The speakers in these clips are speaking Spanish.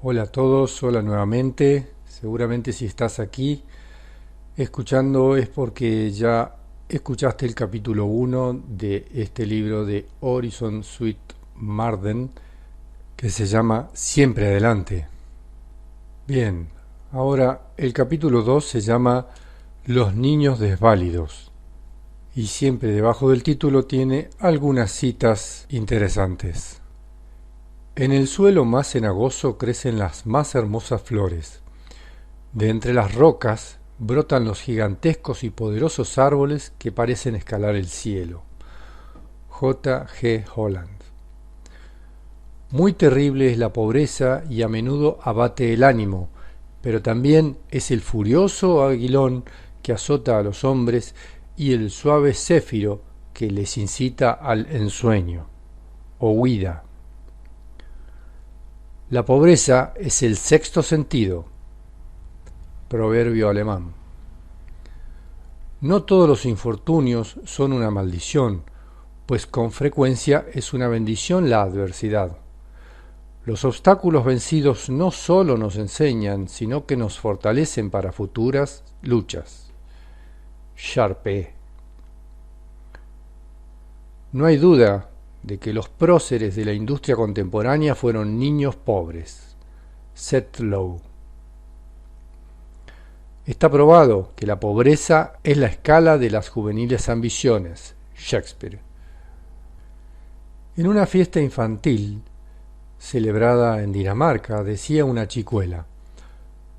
Hola a todos, hola nuevamente. Seguramente si estás aquí escuchando es porque ya escuchaste el capítulo uno de este libro de Horizon Sweet Marden que se llama Siempre Adelante. Bien, ahora el capítulo 2 se llama Los niños desválidos y siempre debajo del título tiene algunas citas interesantes. En el suelo más cenagoso crecen las más hermosas flores. De entre las rocas brotan los gigantescos y poderosos árboles que parecen escalar el cielo. J. G. Holland. Muy terrible es la pobreza y a menudo abate el ánimo, pero también es el furioso aguilón que azota a los hombres y el suave céfiro que les incita al ensueño o huida. La pobreza es el sexto sentido. Proverbio alemán. No todos los infortunios son una maldición, pues con frecuencia es una bendición la adversidad. Los obstáculos vencidos no solo nos enseñan, sino que nos fortalecen para futuras luchas. Sharpe. No hay duda de que los próceres de la industria contemporánea fueron niños pobres. Seth Low. Está probado que la pobreza es la escala de las juveniles ambiciones. Shakespeare. En una fiesta infantil, celebrada en Dinamarca, decía una chicuela: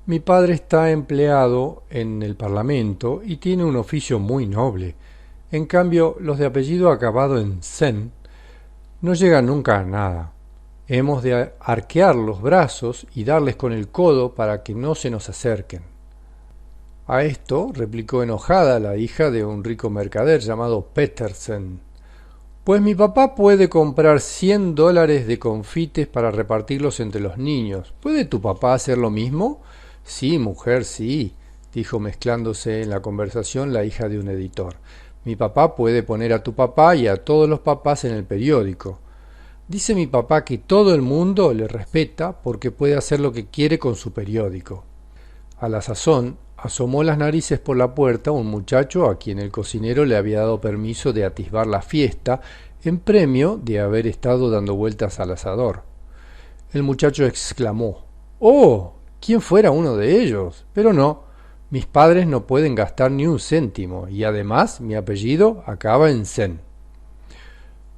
mi padre está empleado en el Parlamento y tiene un oficio muy noble. En cambio, los de apellido acabado en sen no llegan nunca a nada. Hemos de arquear los brazos y darles con el codo para que no se nos acerquen. A esto replicó enojada la hija de un rico mercader llamado Petersen: pues mi papá puede comprar $100 de confites para repartirlos entre los niños. ¿Puede tu papá hacer lo mismo? Sí, mujer, sí, dijo mezclándose en la conversación la hija de un editor. Mi papá puede poner a tu papá y a todos los papás en el periódico. Dice mi papá que todo el mundo le respeta porque puede hacer lo que quiere con su periódico. A la sazón, asomó las narices por la puerta un muchacho a quien el cocinero le había dado permiso de atisbar la fiesta en premio de haber estado dando vueltas al asador. El muchacho exclamó: ¡oh! ¿Quién fuera uno de ellos? Pero no, mis padres no pueden gastar ni un céntimo y además mi apellido acaba en sen.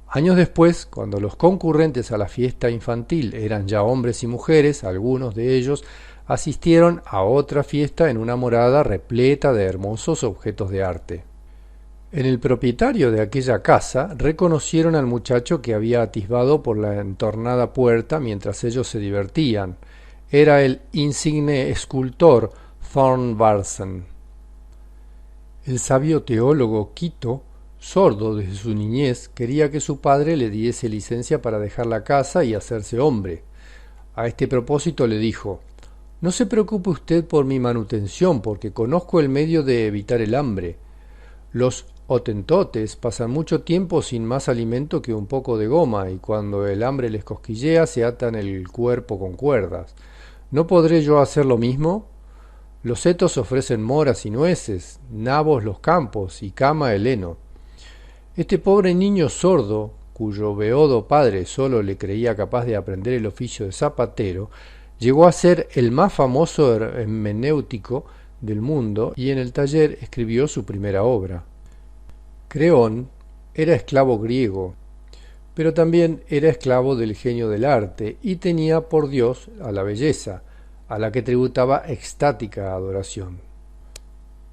Años después, cuando los concurrentes a la fiesta infantil eran ya hombres y mujeres, algunos de ellos asistieron a otra fiesta en una morada repleta de hermosos objetos de arte. En el propietario de aquella casa reconocieron al muchacho que había atisbado por la entornada puerta mientras ellos se divertían. Era el insigne escultor Thornvarsen. El sabio teólogo Quito, sordo desde su niñez, quería que su padre le diese licencia para dejar la casa y hacerse hombre. A este propósito le dijo: no se preocupe usted por mi manutención, porque conozco el medio de evitar el hambre. Los hotentotes pasan mucho tiempo sin más alimento que un poco de goma, y cuando el hambre les cosquillea se atan el cuerpo con cuerdas. ¿No podré yo hacer lo mismo? Los setos ofrecen moras y nueces, nabos los campos y cama el heno. Este pobre niño sordo, cuyo beodo padre solo le creía capaz de aprender el oficio de zapatero, llegó a ser el más famoso hermenéutico del mundo y en el taller escribió su primera obra. Creón era esclavo griego, pero también era esclavo del genio del arte y tenía por dios a la belleza, a la que tributaba extática adoración.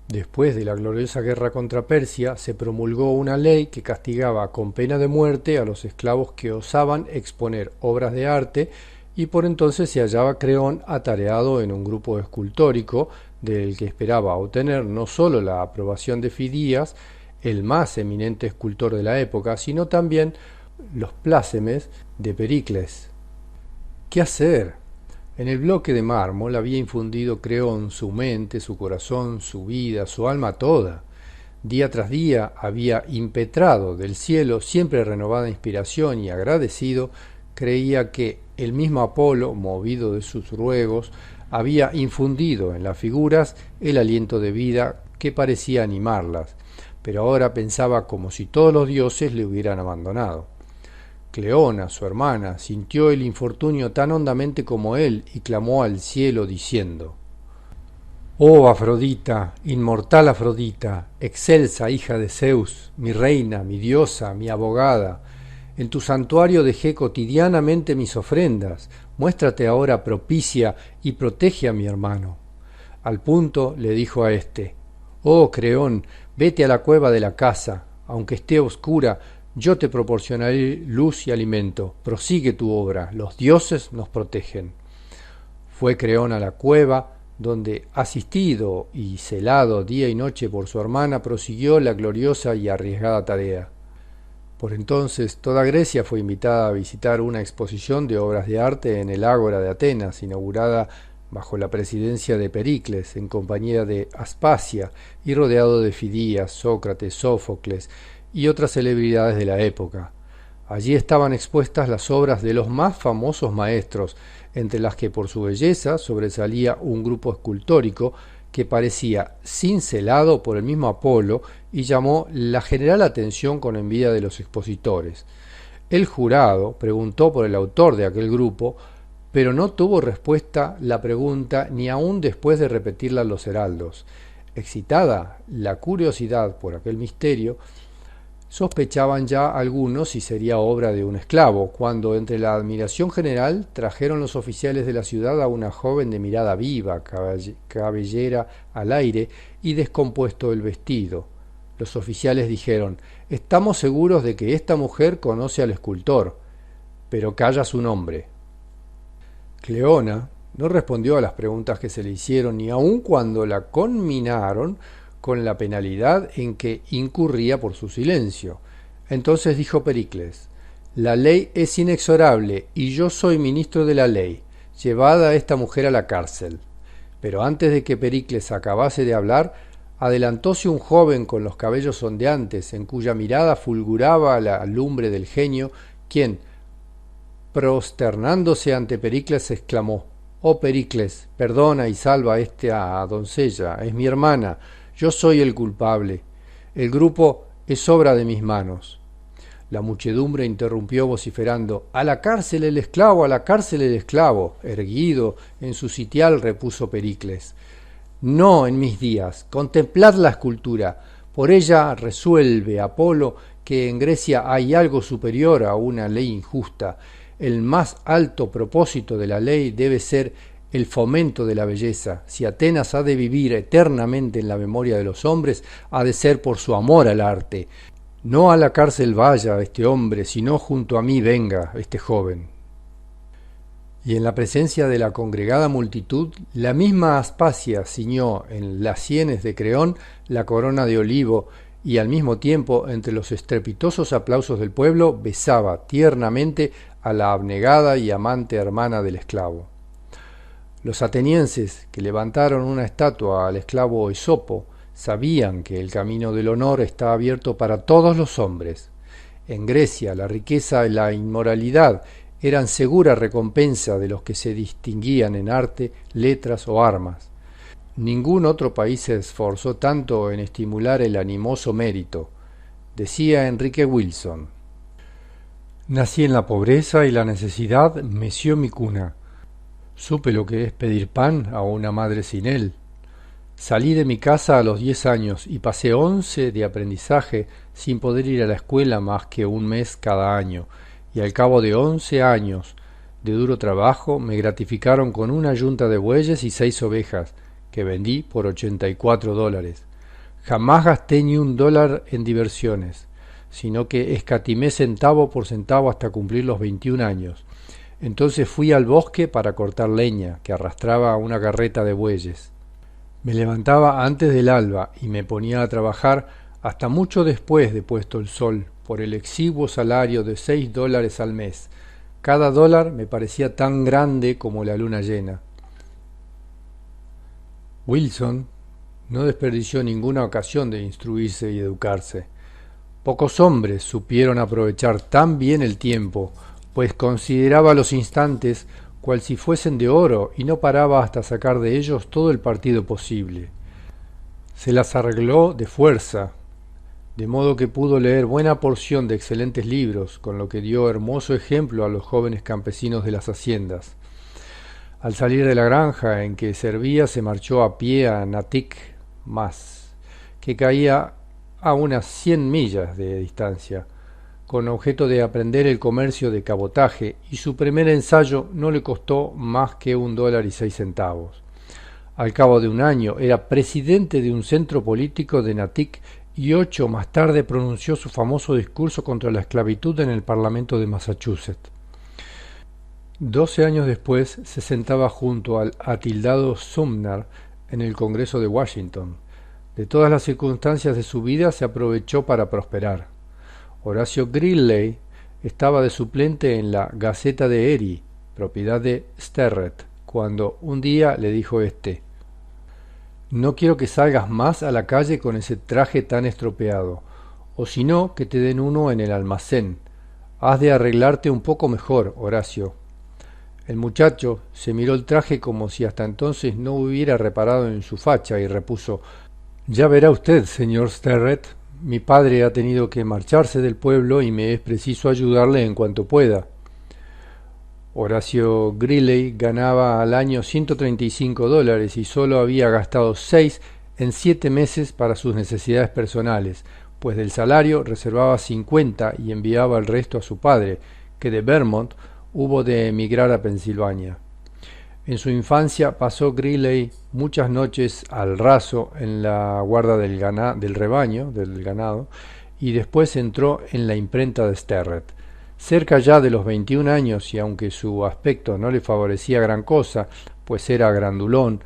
Después de la gloriosa guerra contra Persia, se promulgó una ley que castigaba con pena de muerte a los esclavos que osaban exponer obras de arte, y por entonces se hallaba Creón atareado en un grupo escultórico del que esperaba obtener no sólo la aprobación de Fidías, el más eminente escultor de la época, sino también los plácemes de Pericles. ¿Qué hacer? En el bloque de mármol había infundido Creón su mente, su corazón, su vida, su alma toda. Día tras día había impetrado del cielo siempre renovada inspiración y agradecido, creía que el mismo Apolo, movido de sus ruegos, había infundido en las figuras el aliento de vida que parecía animarlas, pero ahora pensaba como si todos los dioses le hubieran abandonado. Cleona, su hermana, sintió el infortunio tan hondamente como él y clamó al cielo diciendo: «Oh Afrodita, inmortal Afrodita, excelsa hija de Zeus, mi reina, mi diosa, mi abogada, en tu santuario dejé cotidianamente mis ofrendas, muéstrate ahora propicia y protege a mi hermano». Al punto le dijo a éste: «Oh Creón, vete a la cueva de la casa, aunque esté oscura, yo te proporcionaré luz y alimento, prosigue tu obra, los dioses nos protegen». Fue Creón a la cueva, donde, asistido y celado día y noche por su hermana, prosiguió la gloriosa y arriesgada tarea. Por entonces toda Grecia fue invitada a visitar una exposición de obras de arte en el Ágora de Atenas, inaugurada bajo la presidencia de Pericles, en compañía de Aspasia y rodeado de Fidías, Sócrates, Sófocles y otras celebridades de la época. Allí estaban expuestas las obras de los más famosos maestros, entre las que por su belleza sobresalía un grupo escultórico que parecía cincelado por el mismo Apolo y llamó la general atención con envidia de los expositores. El jurado preguntó por el autor de aquel grupo, pero no tuvo respuesta la pregunta ni aun después de repetirla los heraldos. Excitada la curiosidad por aquel misterio, sospechaban ya algunos si sería obra de un esclavo, cuando entre la admiración general trajeron los oficiales de la ciudad a una joven de mirada viva, cabellera al aire y descompuesto el vestido. Los oficiales dijeron: «Estamos seguros de que esta mujer conoce al escultor, pero calla su nombre». Cleona no respondió a las preguntas que se le hicieron, ni aun cuando la conminaron con la penalidad en que incurría por su silencio. Entonces dijo Pericles: «La ley es inexorable y yo soy ministro de la ley. Llevad a esta mujer a la cárcel». Pero antes de que Pericles acabase de hablar, adelantóse un joven con los cabellos ondeantes, en cuya mirada fulguraba la lumbre del genio, quien, prosternándose ante Pericles, exclamó: «Oh Pericles, perdona y salva a esta doncella, es mi hermana. Yo soy el culpable. El grupo es obra de mis manos». La muchedumbre interrumpió vociferando: «¡A la cárcel el esclavo! ¡A la cárcel el esclavo!». Erguido en su sitial repuso Pericles: «No en mis días. Contemplad la escultura. Por ella resuelve Apolo que en Grecia hay algo superior a una ley injusta. El más alto propósito de la ley debe ser el fomento de la belleza. Si Atenas ha de vivir eternamente en la memoria de los hombres, ha de ser por su amor al arte. No a la cárcel vaya este hombre, sino junto a mí venga este joven». Y en la presencia de la congregada multitud, la misma Aspasia ciñó en las sienes de Creón la corona de olivo y al mismo tiempo, entre los estrepitosos aplausos del pueblo, besaba tiernamente a la abnegada y amante hermana del esclavo. Los atenienses, que levantaron una estatua al esclavo Esopo, sabían que el camino del honor está abierto para todos los hombres. En Grecia la riqueza y la inmoralidad eran segura recompensa de los que se distinguían en arte, letras o armas. Ningún otro país se esforzó tanto en estimular el animoso mérito. Decía Enrique Wilson: «Nací en la pobreza y la necesidad meció mi cuna. Supe lo que es pedir pan a una madre sin él. Salí de mi casa a los 10 años y pasé 11 de aprendizaje sin poder ir a la escuela más que un mes cada año, y al cabo de 11 años de duro trabajo me gratificaron con una yunta de bueyes y 6 ovejas, que vendí por $84. Jamás gasté ni $1 en diversiones, sino que escatimé centavo por centavo hasta cumplir los 21 años. Entonces fui al bosque para cortar leña, que arrastraba una carreta de bueyes. Me levantaba antes del alba y me ponía a trabajar hasta mucho después de puesto el sol, por el exiguo salario de $6 al mes. Cada dólar me parecía tan grande como la luna llena». Wilson no desperdició ninguna ocasión de instruirse y educarse. Pocos hombres supieron aprovechar tan bien el tiempo pues consideraba los instantes cual si fuesen de oro y no paraba hasta sacar de ellos todo el partido posible. Se las arregló de fuerza, de modo que pudo leer buena porción de excelentes libros, con lo que dio hermoso ejemplo a los jóvenes campesinos de las haciendas. Al salir de la granja en que servía, se marchó a pie a Natick, Mass, que caía a unas 100 millas de distancia, con objeto de aprender el comercio de cabotaje, y su primer ensayo no le costó más que $1.06. Al cabo de un año era presidente de un centro político de Natick y 8 más tarde pronunció su famoso discurso contra la esclavitud en el Parlamento de Massachusetts. 12 años después se sentaba junto al atildado Sumner en el Congreso de Washington. De todas las circunstancias de su vida se aprovechó para prosperar. Horacio Greeley estaba de suplente en la Gaceta de Erie, propiedad de Sterret, cuando un día le dijo éste: «No quiero que salgas más a la calle con ese traje tan estropeado, o si no, que te den uno en el almacén. Has de arreglarte un poco mejor, Horacio». El muchacho se miró el traje como si hasta entonces no hubiera reparado en su facha y repuso: «Ya verá usted, señor Sterret, mi padre ha tenido que marcharse del pueblo y me es preciso ayudarle en cuanto pueda». Horacio Greeley ganaba al año $135 y solo había gastado 6 en 7 meses para sus necesidades personales, pues del salario reservaba 50 y enviaba el resto a su padre, que de Vermont hubo de emigrar a Pensilvania. En su infancia pasó Greeley muchas noches al raso en la guarda del ganado, y después entró en la imprenta de Sterret. Cerca ya de los 21 años, y aunque su aspecto no le favorecía gran cosa, pues era grandulón,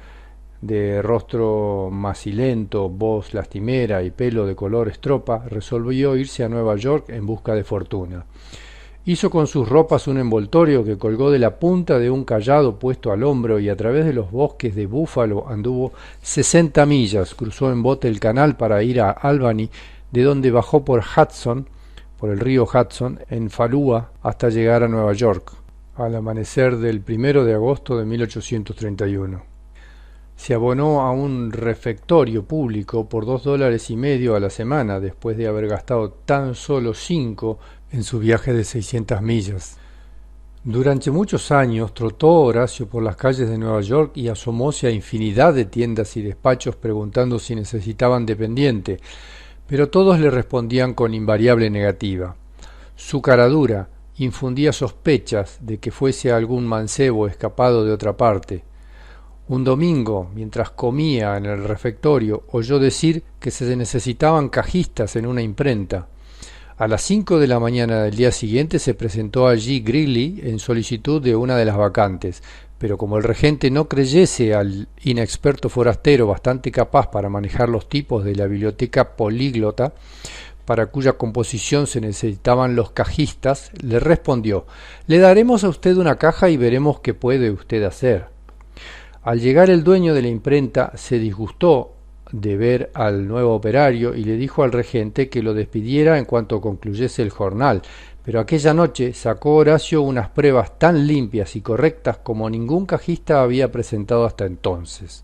de rostro macilento, voz lastimera y pelo de color estropa, resolvió irse a Nueva York en busca de fortuna. Hizo con sus ropas un envoltorio que colgó de la punta de un cayado puesto al hombro y a través de los bosques de búfalo anduvo 60 millas, cruzó en bote el canal para ir a Albany, de donde bajó por el río Hudson, en falúa hasta llegar a Nueva York, al amanecer del 1 de agosto de 1831. Se abonó a un refectorio público por $2.50 a la semana, después de haber gastado tan solo 5 en su viaje de 600 millas. Durante muchos años trotó Horacio por las calles de Nueva York y asomóse a infinidad de tiendas y despachos preguntando si necesitaban dependiente, pero todos le respondían con invariable negativa. Su cara dura infundía sospechas de que fuese algún mancebo escapado de otra parte. Un domingo, mientras comía en el refectorio, oyó decir que se necesitaban cajistas en una imprenta. A las 5 de la mañana del día siguiente se presentó allí Greeley en solicitud de una de las vacantes, pero como el regente no creyese al inexperto forastero bastante capaz para manejar los tipos de la biblioteca políglota, para cuya composición se necesitaban los cajistas, le respondió: «Le daremos a usted una caja y veremos qué puede usted hacer». Al llegar el dueño de la imprenta se disgustó de ver al nuevo operario y le dijo al regente que lo despidiera en cuanto concluyese el jornal, pero aquella noche sacó Horacio unas pruebas tan limpias y correctas como ningún cajista había presentado hasta entonces.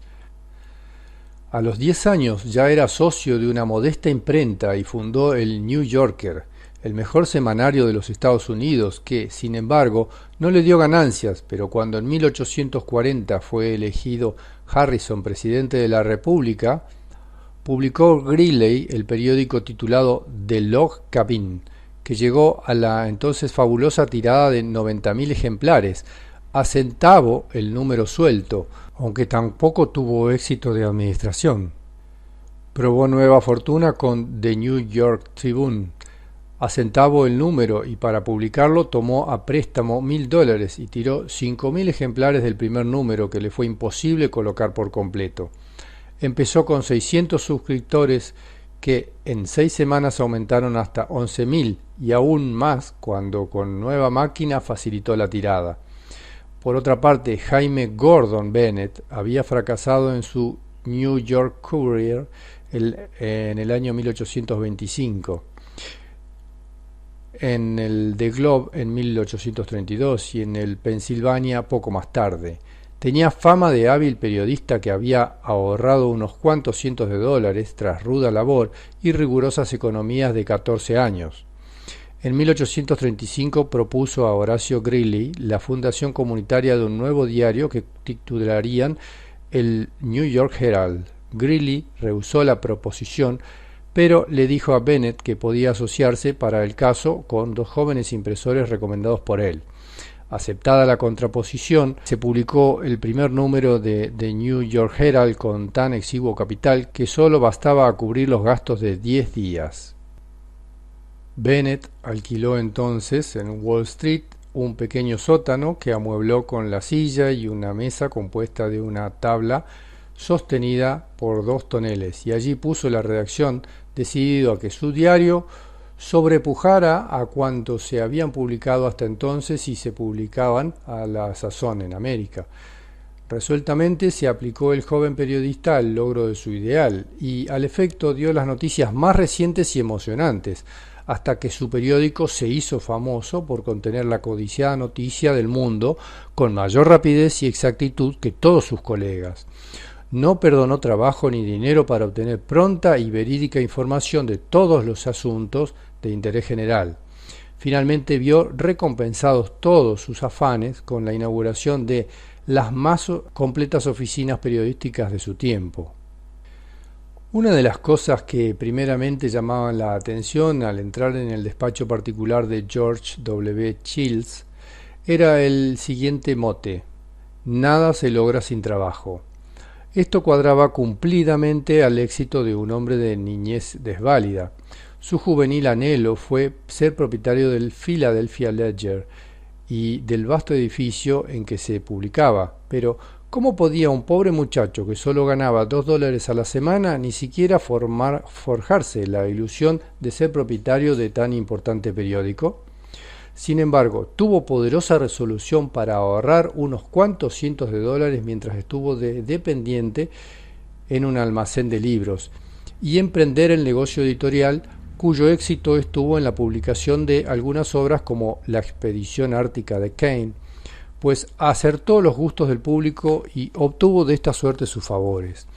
A los 10 años ya era socio de una modesta imprenta y fundó el New Yorker, el mejor semanario de los Estados Unidos, que, sin embargo, no le dio ganancias, pero cuando en 1840 fue elegido Harrison presidente de la República, publicó Greeley el periódico titulado The Log Cabin, que llegó a la entonces fabulosa tirada de 90.000 ejemplares, a centavo el número suelto, aunque tampoco tuvo éxito de administración. Probó nueva fortuna con The New York Tribune, a centavo el número, y para publicarlo tomó a préstamo $1.000 y tiró 5.000 ejemplares del primer número, que le fue imposible colocar por completo. Empezó con 600 suscriptores que en 6 semanas aumentaron hasta 11.000 y aún más cuando con nueva máquina facilitó la tirada. Por otra parte, Jaime Gordon Bennett había fracasado en su New York Courier en el año 1825. en el The Globe en 1832 y en el Pennsylvania poco más tarde. Tenía fama de hábil periodista que había ahorrado unos cuantos cientos de dólares tras ruda labor y rigurosas economías de 14 años. En 1835 propuso a Horacio Greeley la fundación comunitaria de un nuevo diario que titularían el New York Herald. Greeley rehusó la proposición, pero le dijo a Bennett que podía asociarse para el caso con dos jóvenes impresores recomendados por él. Aceptada la contraposición, se publicó el primer número de The New York Herald con tan exiguo capital que solo bastaba a cubrir los gastos de 10 días. Bennett alquiló entonces en Wall Street un pequeño sótano que amuebló con la silla y una mesa compuesta de una tabla sostenida por 2 toneles, y allí puso la redacción, decidido a que su diario sobrepujara a cuantos se habían publicado hasta entonces y se publicaban a la sazón en América. Resueltamente se aplicó el joven periodista al logro de su ideal y al efecto dio las noticias más recientes y emocionantes, hasta que su periódico se hizo famoso por contener la codiciada noticia del mundo con mayor rapidez y exactitud que todos sus colegas. No perdonó trabajo ni dinero para obtener pronta y verídica información de todos los asuntos de interés general. Finalmente vio recompensados todos sus afanes con la inauguración de las más completas oficinas periodísticas de su tiempo. Una de las cosas que primeramente llamaban la atención al entrar en el despacho particular de George W. Childs era el siguiente mote: nada se logra sin trabajo. Esto cuadraba cumplidamente al éxito de un hombre de niñez desválida. Su juvenil anhelo fue ser propietario del Philadelphia Ledger y del vasto edificio en que se publicaba, pero ¿cómo podía un pobre muchacho que solo ganaba $2 a la semana ni siquiera forjarse la ilusión de ser propietario de tan importante periódico? Sin embargo, tuvo poderosa resolución para ahorrar unos cuantos cientos de dólares mientras estuvo de dependiente en un almacén de libros y emprender el negocio editorial, cuyo éxito estuvo en la publicación de algunas obras como La expedición ártica de Kane, pues acertó los gustos del público y obtuvo de esta suerte sus favores.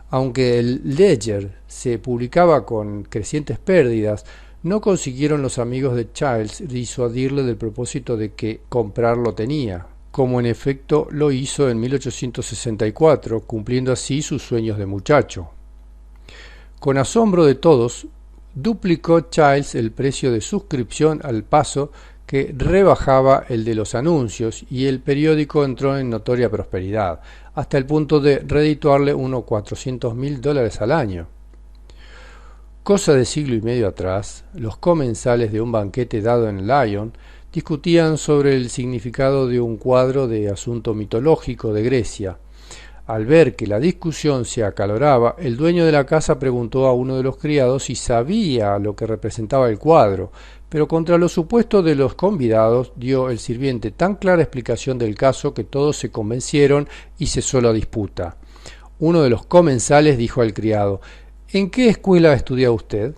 Aunque el Ledger se publicaba con crecientes pérdidas, no consiguieron los amigos de Childs disuadirle del propósito de que comprarlo tenía, como en efecto lo hizo en 1864, cumpliendo así sus sueños de muchacho. Con asombro de todos, duplicó Childs el precio de suscripción al paso que rebajaba el de los anuncios, y el periódico entró en notoria prosperidad, hasta el punto de redituarle unos $400,000 al año. Cosa de siglo y medio atrás, los comensales de un banquete dado en Lyon discutían sobre el significado de un cuadro de asunto mitológico de Grecia. Al ver que la discusión se acaloraba, el dueño de la casa preguntó a uno de los criados si sabía lo que representaba el cuadro, pero contra los supuestos de los convidados dio el sirviente tan clara explicación del caso que todos se convencieron y cesó la disputa. Uno de los comensales dijo al criado: ¿En qué escuela estudia usted?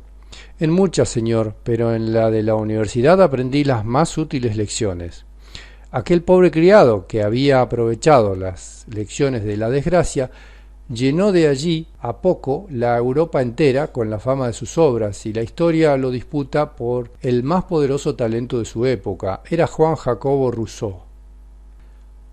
En muchas, señor, pero en la de la universidad aprendí las más útiles lecciones. Aquel pobre criado, que había aprovechado las lecciones de la desgracia, llenó de allí a poco la Europa entera con la fama de sus obras, y la historia lo disputa por el más poderoso talento de su época. Era Juan Jacobo Rousseau.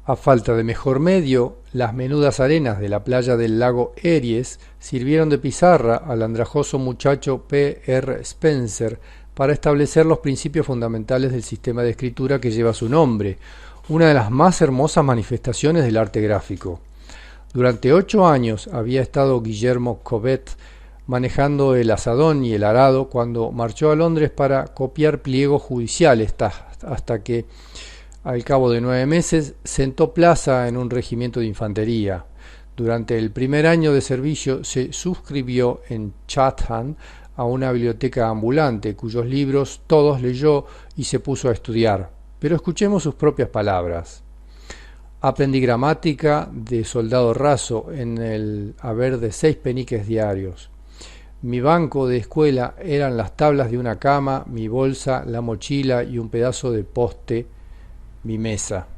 A falta de mejor medio, las menudas arenas de la playa del lago Eries sirvieron de pizarra al andrajoso muchacho P. R. Spencer para establecer los principios fundamentales del sistema de escritura que lleva su nombre, una de las más hermosas manifestaciones del arte gráfico. Durante 8 años había estado Guillermo Cobbett manejando el azadón y el arado cuando marchó a Londres para copiar pliegos judiciales, hasta que, al cabo de 9 meses, sentó plaza en un regimiento de infantería. Durante el primer año de servicio se suscribió en Chatham a una biblioteca ambulante, cuyos libros todos leyó y se puso a estudiar. Pero escuchemos sus propias palabras. Aprendí gramática de soldado raso en el haber de 6 peniques diarios. Mi banco de escuela eran las tablas de una cama, mi bolsa, la mochila y un pedazo de poste, mi mesa.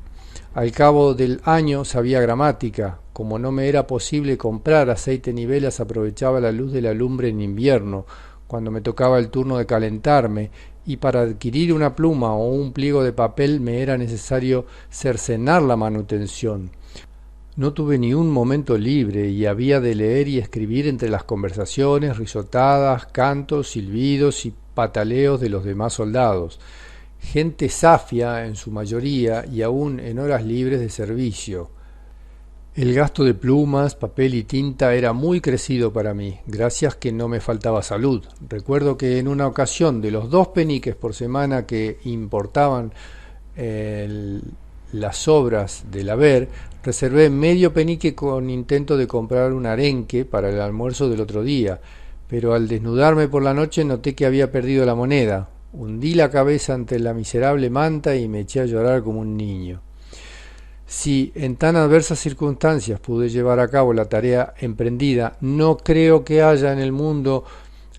Al cabo del año sabía gramática. Como no me era posible comprar aceite ni velas, aprovechaba la luz de la lumbre en invierno, cuando me tocaba el turno de calentarme, y para adquirir una pluma o un pliego de papel me era necesario cercenar la manutención. No tuve ni un momento libre y había de leer y escribir entre las conversaciones, risotadas, cantos, silbidos y pataleos de los demás soldados, gente safia en su mayoría y aún en horas libres de servicio. El gasto de plumas, papel y tinta era muy crecido para mí, gracias que no me faltaba salud. Recuerdo que en una ocasión, de los 2 peniques por semana que importaban las obras del haber, reservé medio penique con intento de comprar un arenque para el almuerzo del otro día, pero al desnudarme por la noche noté que había perdido la moneda. Hundí la cabeza ante la miserable manta y me eché a llorar como un niño. Si en tan adversas circunstancias pude llevar a cabo la tarea emprendida, no creo que haya en el mundo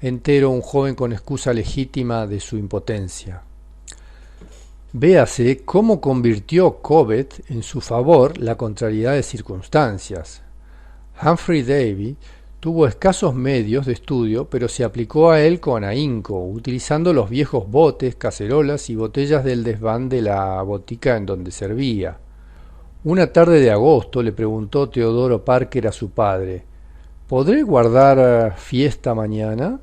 entero un joven con excusa legítima de su impotencia. Véase cómo convirtió Cobbett en su favor la contrariedad de circunstancias. Humphrey Davy tuvo escasos medios de estudio, pero se aplicó a él con ahínco, utilizando los viejos botes, cacerolas y botellas del desván de la botica en donde servía. Una tarde de agosto le preguntó Teodoro Parker a su padre: ¿podré guardar fiesta mañana?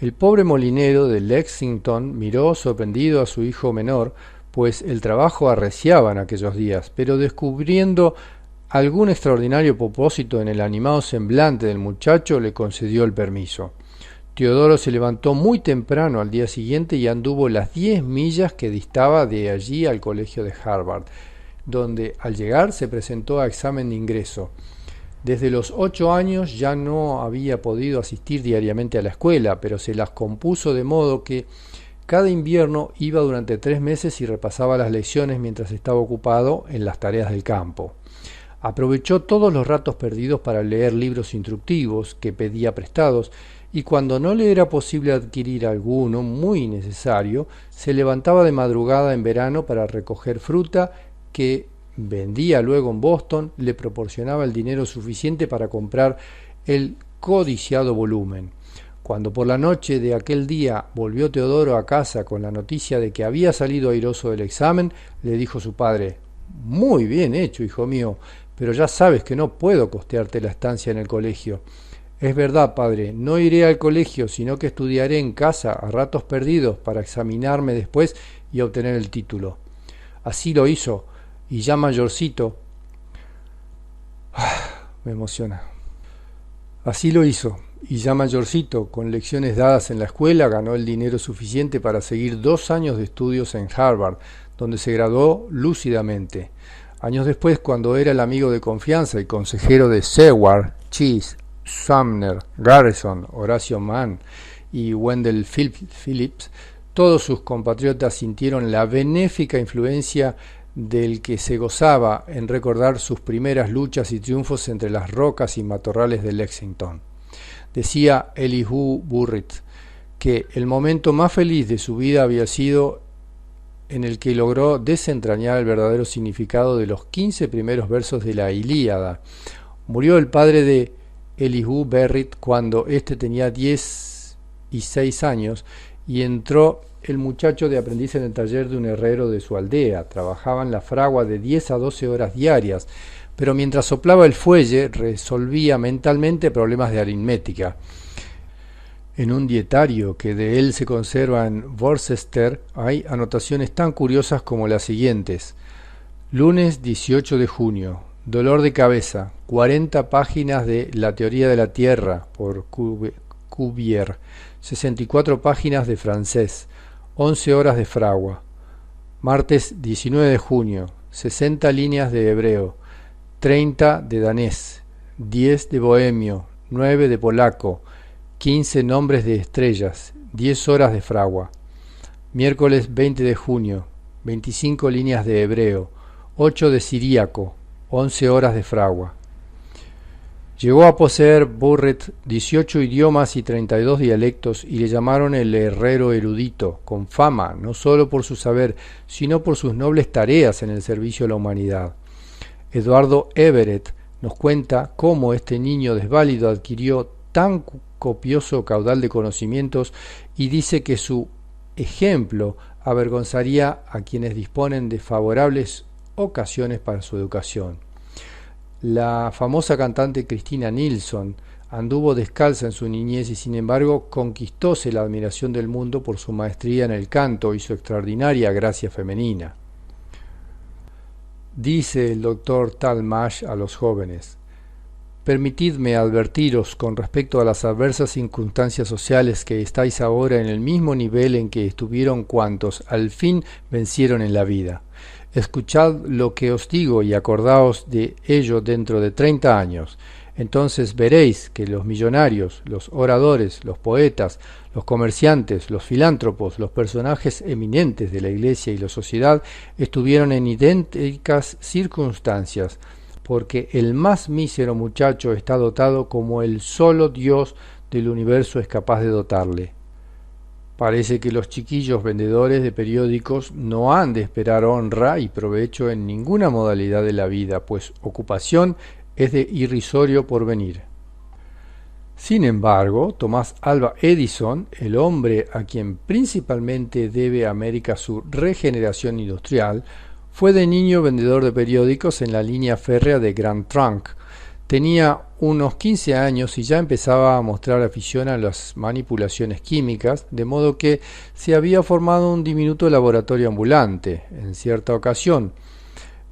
El pobre molinero de Lexington miró sorprendido a su hijo menor, pues el trabajo arreciaba en aquellos días, pero descubriendo algún extraordinario propósito en el animado semblante del muchacho, le concedió el permiso. Teodoro se levantó muy temprano al día siguiente y anduvo las 10 millas que distaba de allí al colegio de Harvard, donde al llegar se presentó a examen de ingreso. Desde los 8 años ya no había podido asistir diariamente a la escuela, pero se las compuso de modo que cada invierno iba durante 3 meses y repasaba las lecciones mientras estaba ocupado en las tareas del campo. Aprovechó todos los ratos perdidos para leer libros instructivos que pedía prestados, y cuando no le era posible adquirir alguno muy necesario, se levantaba de madrugada en verano para recoger fruta que vendía luego en Boston, le proporcionaba el dinero suficiente para comprar el codiciado volumen. Cuando por la noche de aquel día volvió Teodoro a casa con la noticia de que había salido airoso del examen, le dijo su padre: «Muy bien hecho, hijo mío, pero ya sabes que no puedo costearte la estancia en el colegio». «Es verdad, padre, no iré al colegio, sino que estudiaré en casa a ratos perdidos para examinarme después y obtener el título». Así lo hizo, y ya mayorcito, me emociona. Así lo hizo, y ya mayorcito, con lecciones dadas en la escuela, ganó el dinero suficiente para seguir 2 años de estudios en Harvard, donde se graduó lúcidamente. Años después, cuando era el amigo de confianza y consejero de Seward, Chase, Sumner, Garrison, Horacio Mann y Wendell Phillips, todos sus compatriotas sintieron la benéfica influencia del que se gozaba en recordar sus primeras luchas y triunfos entre las rocas y matorrales de Lexington. Decía Elihu Burritt que el momento más feliz de su vida había sido en el que logró desentrañar el verdadero significado de los 15 primeros versos de la Ilíada. Murió el padre de Elihu Burritt cuando éste tenía 16 años y entró el muchacho de aprendiz en el taller de un herrero de su aldea. Trabajaban la fragua de 10 a 12 horas diarias, pero mientras soplaba el fuelle resolvía mentalmente problemas de aritmética. En un dietario que de él se conserva en Worcester hay anotaciones tan curiosas como las siguientes: lunes 18 de junio, dolor de cabeza, 40 páginas de La teoría de la Tierra por Cuvier, 64 páginas de francés, 11 horas de fragua. Martes 19 de junio, 60 líneas de hebreo, 30 de danés, 10 de bohemio, 9 de polaco, 15 nombres de estrellas, 10 horas de fragua. Miércoles 20 de junio, 25 líneas de hebreo, 8 de siríaco, 11 horas de fragua. Llegó a poseer Burret 18 idiomas y 32 dialectos y le llamaron el herrero erudito, con fama no solo por su saber, sino por sus nobles tareas en el servicio a la humanidad. Eduardo Everett nos cuenta cómo este niño desválido adquirió tan copioso caudal de conocimientos y dice que su ejemplo avergonzaría a quienes disponen de favorables ocasiones para su educación. La famosa cantante Christina Nilsson anduvo descalza en su niñez y sin embargo conquistóse la admiración del mundo por su maestría en el canto y su extraordinaria gracia femenina. Dice el doctor Talmash a los jóvenes: permitidme advertiros con respecto a las adversas circunstancias sociales que estáis ahora en el mismo nivel en que estuvieron cuantos al fin vencieron en la vida. Escuchad lo que os digo y acordaos de ello dentro de 30 años. Entonces veréis que los millonarios, los oradores, los poetas, los comerciantes, los filántropos, los personajes eminentes de la Iglesia y la sociedad estuvieron en idénticas circunstancias, porque el más mísero muchacho está dotado como el solo Dios del universo es capaz de dotarle. Parece que los chiquillos vendedores de periódicos no han de esperar honra y provecho en ninguna modalidad de la vida, pues ocupación es de irrisorio porvenir. Sin embargo, Thomas Alva Edison, el hombre a quien principalmente debe América su regeneración industrial, fue de niño vendedor de periódicos en la línea férrea de Grand Trunk. Tenía unos 15 años y ya empezaba a mostrar afición a las manipulaciones químicas, de modo que se había formado un diminuto laboratorio ambulante. En cierta ocasión,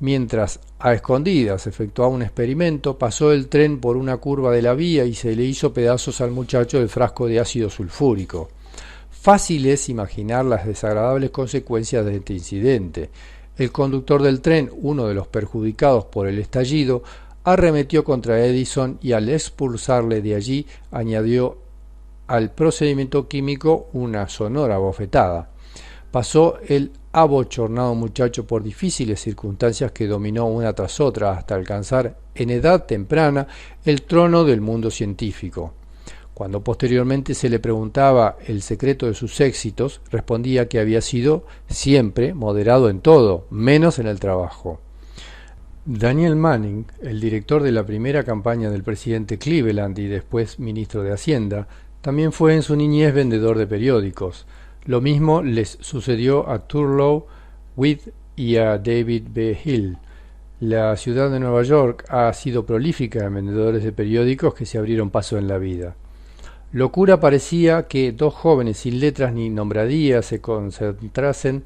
mientras a escondidas efectuaba un experimento, pasó el tren por una curva de la vía y se le hizo pedazos al muchacho el frasco de ácido sulfúrico. Fácil es imaginar las desagradables consecuencias de este incidente. El conductor del tren, uno de los perjudicados por el estallido, arremetió contra Edison y al expulsarle de allí añadió al procedimiento químico una sonora bofetada. Pasó el abochornado muchacho por difíciles circunstancias que dominó una tras otra hasta alcanzar en edad temprana el trono del mundo científico. Cuando posteriormente se le preguntaba el secreto de sus éxitos, respondía que había sido siempre moderado en todo, menos en el trabajo. Daniel Manning, el director de la primera campaña del presidente Cleveland y después ministro de Hacienda, también fue en su niñez vendedor de periódicos. Lo mismo les sucedió a Turlough Weed y a David B. Hill. La ciudad de Nueva York ha sido prolífica en vendedores de periódicos que se abrieron paso en la vida. Locura parecía que dos jóvenes sin letras ni nombradías se concertasen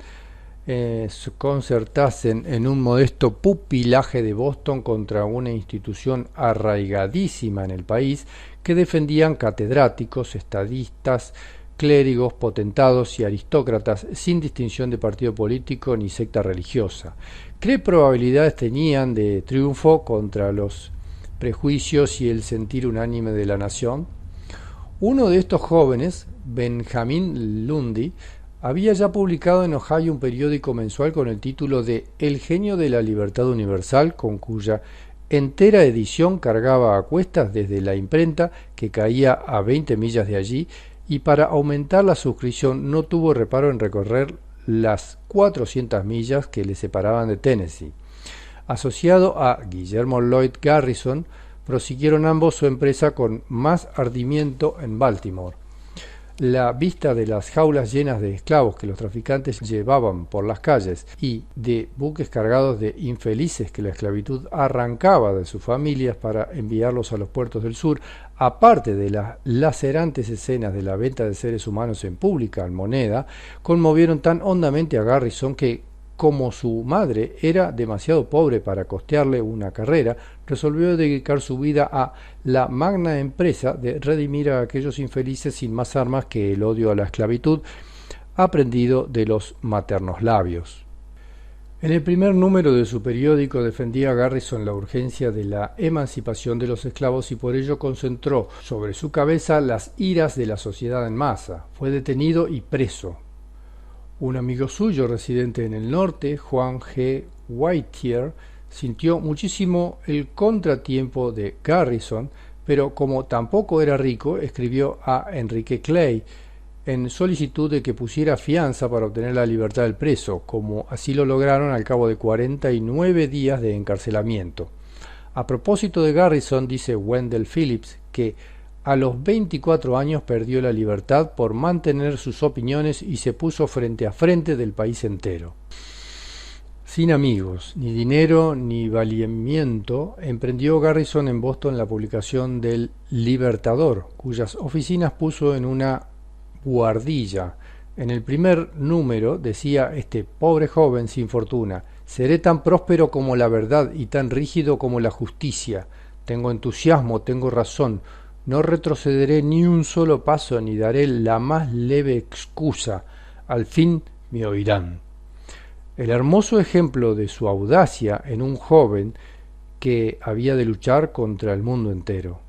en un modesto pupilaje de Boston contra una institución arraigadísima en el país que defendían catedráticos, estadistas, clérigos, potentados y aristócratas sin distinción de partido político ni secta religiosa. ¿Qué probabilidades tenían de triunfo contra los prejuicios y el sentir unánime de la nación? Uno de estos jóvenes, Benjamin Lundy, había ya publicado en Ohio un periódico mensual con el título de El genio de la libertad universal, con cuya entera edición cargaba a cuestas desde la imprenta, que caía a 20 millas de allí, y para aumentar la suscripción no tuvo reparo en recorrer las 400 millas que le separaban de Tennessee. Asociado a Guillermo Lloyd Garrison, prosiguieron ambos su empresa con más ardimiento en Baltimore. La vista de las jaulas llenas de esclavos que los traficantes llevaban por las calles y de buques cargados de infelices que la esclavitud arrancaba de sus familias para enviarlos a los puertos del sur, aparte de las lacerantes escenas de la venta de seres humanos en pública moneda, conmovieron tan hondamente a Garrison que, como su madre era demasiado pobre para costearle una carrera, resolvió dedicar su vida a la magna empresa de redimir a aquellos infelices sin más armas que el odio a la esclavitud, aprendido de los maternos labios. En el primer número de su periódico defendía Garrison la urgencia de la emancipación de los esclavos y por ello concentró sobre su cabeza las iras de la sociedad en masa. Fue detenido y preso. Un amigo suyo residente en el norte, Juan G. Whittier, sintió muchísimo el contratiempo de Garrison, pero como tampoco era rico, escribió a Enrique Clay en solicitud de que pusiera fianza para obtener la libertad del preso, como así lo lograron al cabo de 49 días de encarcelamiento. A propósito de Garrison, dice Wendell Phillips que a los 24 años perdió la libertad por mantener sus opiniones y se puso frente a frente del país entero. Sin amigos, ni dinero, ni valimiento, emprendió Garrison en Boston la publicación del Libertador, cuyas oficinas puso en una buhardilla. En el primer número decía este pobre joven sin fortuna: seré tan próspero como la verdad y tan rígido como la justicia. Tengo entusiasmo, tengo razón. No retrocederé ni un solo paso, ni daré la más leve excusa. Al fin me oirán. El hermoso ejemplo de su audacia en un joven que había de luchar contra el mundo entero.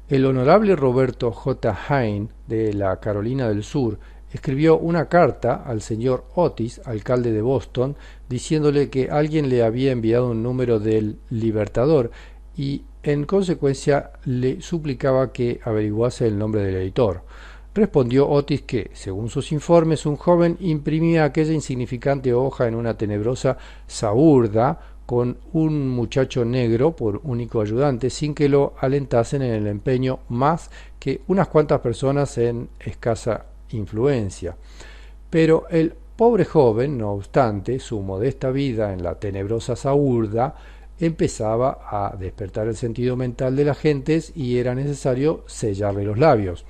El honorable Roberto J. Hayne, de la Carolina del Sur, escribió una carta al señor Otis, alcalde de Boston, diciéndole que alguien le había enviado un número del Libertador y, en consecuencia, le suplicaba que averiguase el nombre del editor. Respondió Otis que, según sus informes, un joven imprimía aquella insignificante hoja en una tenebrosa saúrda con un muchacho negro por único ayudante, sin que lo alentasen en el empeño más que unas cuantas personas en escasa influencia. Pero el pobre joven, no obstante su modesta vida en la tenebrosa saúrda, empezaba a despertar el sentido mental de las gentes y era necesario sellarle los labios.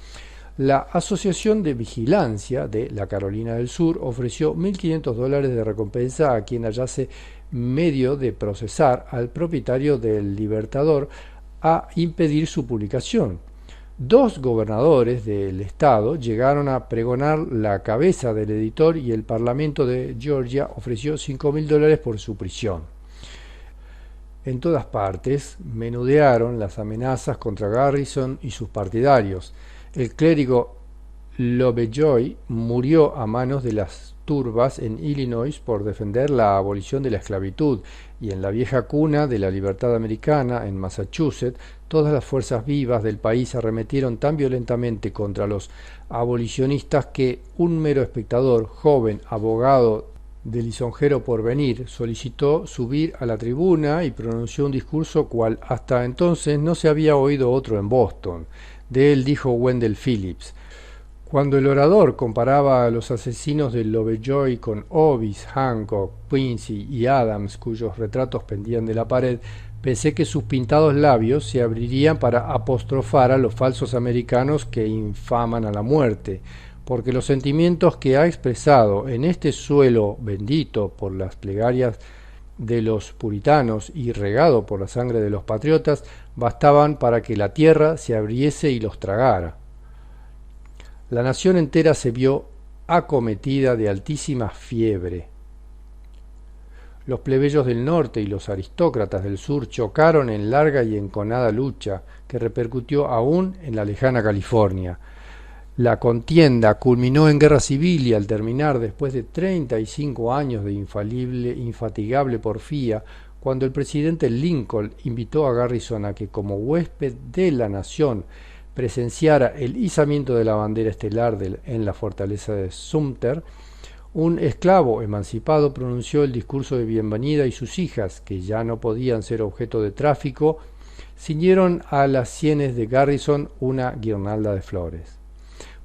La Asociación de Vigilancia de la Carolina del Sur ofreció $1.500 de recompensa a quien hallase medio de procesar al propietario del Libertador a impedir su publicación. 2 gobernadores del estado llegaron a pregonar la cabeza del editor y el Parlamento de Georgia ofreció $5.000 por su prisión. En todas partes menudearon las amenazas contra Garrison y sus partidarios. El clérigo Lovejoy murió a manos de las turbas en Illinois por defender la abolición de la esclavitud, y en la vieja cuna de la libertad americana, en Massachusetts, todas las fuerzas vivas del país arremetieron tan violentamente contra los abolicionistas que un mero espectador, joven, abogado de lisonjero porvenir, solicitó subir a la tribuna y pronunció un discurso cual hasta entonces no se había oído otro en Boston. De él dijo Wendell Phillips: cuando el orador comparaba a los asesinos de Lovejoy con Ovis, Hancock, Quincy y Adams, cuyos retratos pendían de la pared, pensé que sus pintados labios se abrirían para apostrofar a los falsos americanos que infaman a la muerte, porque los sentimientos que ha expresado en este suelo bendito por las plegarias de los puritanos y regado por la sangre de los patriotas bastaban para que la tierra se abriese y los tragara. La nación entera se vio acometida de altísima fiebre. Los plebeyos del norte y los aristócratas del sur chocaron en larga y enconada lucha que repercutió aún en la lejana California. La contienda culminó en guerra civil y al terminar, después de 35 años de infatigable porfía, cuando el presidente Lincoln invitó a Garrison a que, como huésped de la nación, presenciara el izamiento de la bandera estelar en la fortaleza de Sumter, un esclavo emancipado pronunció el discurso de bienvenida y sus hijas, que ya no podían ser objeto de tráfico, ciñeron a las sienes de Garrison una guirnalda de flores.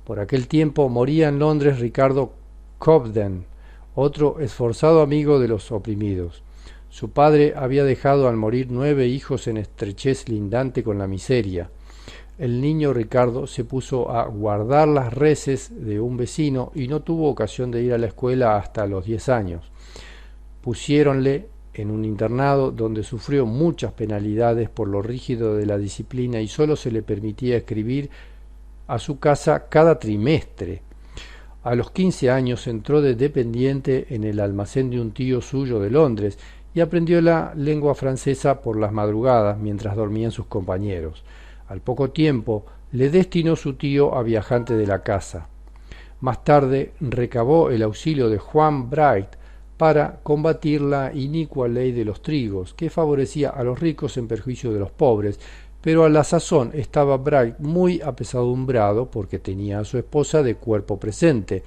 Por aquel tiempo moría en Londres Ricardo Cobden, otro esforzado amigo de los oprimidos. Su padre había dejado al morir 9 hijos en estrechez lindante con la miseria. El niño Ricardo se puso a guardar las reses de un vecino y no tuvo ocasión de ir a la escuela hasta los 10 años. Pusiéronle en un internado donde sufrió muchas penalidades por lo rígido de la disciplina y sólo se le permitía escribir a su casa cada trimestre. A los 15 años entró de dependiente en el almacén de un tío suyo de Londres y aprendió la lengua francesa por las madrugadas mientras dormían sus compañeros. Al poco tiempo le destinó su tío a viajante de la casa. Más tarde recabó el auxilio de Juan Bright para combatir la inicua ley de los trigos, que favorecía a los ricos en perjuicio de los pobres, pero a la sazón estaba Bright muy apesadumbrado porque tenía a su esposa de cuerpo presente.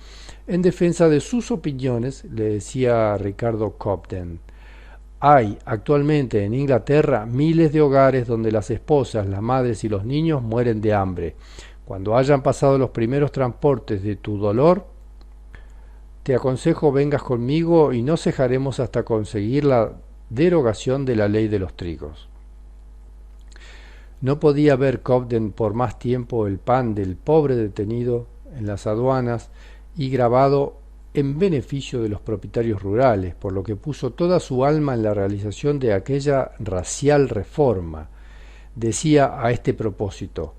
En defensa de sus opiniones, le decía Ricardo Cobden: hay actualmente en Inglaterra miles de hogares donde las esposas, las madres y los niños mueren de hambre. Cuando hayan pasado los primeros transportes de tu dolor, te aconsejo vengas conmigo y no cejaremos hasta conseguir la derogación de la ley de los trigos. No podía ver Cobden por más tiempo el pan del pobre detenido en las aduanas y grabado en beneficio de los propietarios rurales, por lo que puso toda su alma en la realización de aquella racial reforma. Decía a este propósito: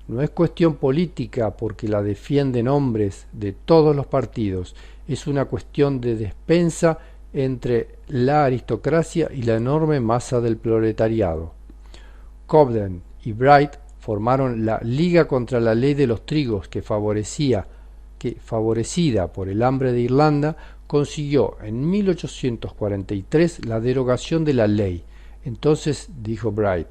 no es cuestión política porque la defienden hombres de todos los partidos, es una cuestión de despensa entre la aristocracia y la enorme masa del proletariado. Cobden y Bright formaron la Liga contra la Ley de los Trigos que, favorecida por el hambre de Irlanda, consiguió en 1843 la derogación de la ley. Entonces dijo Bright: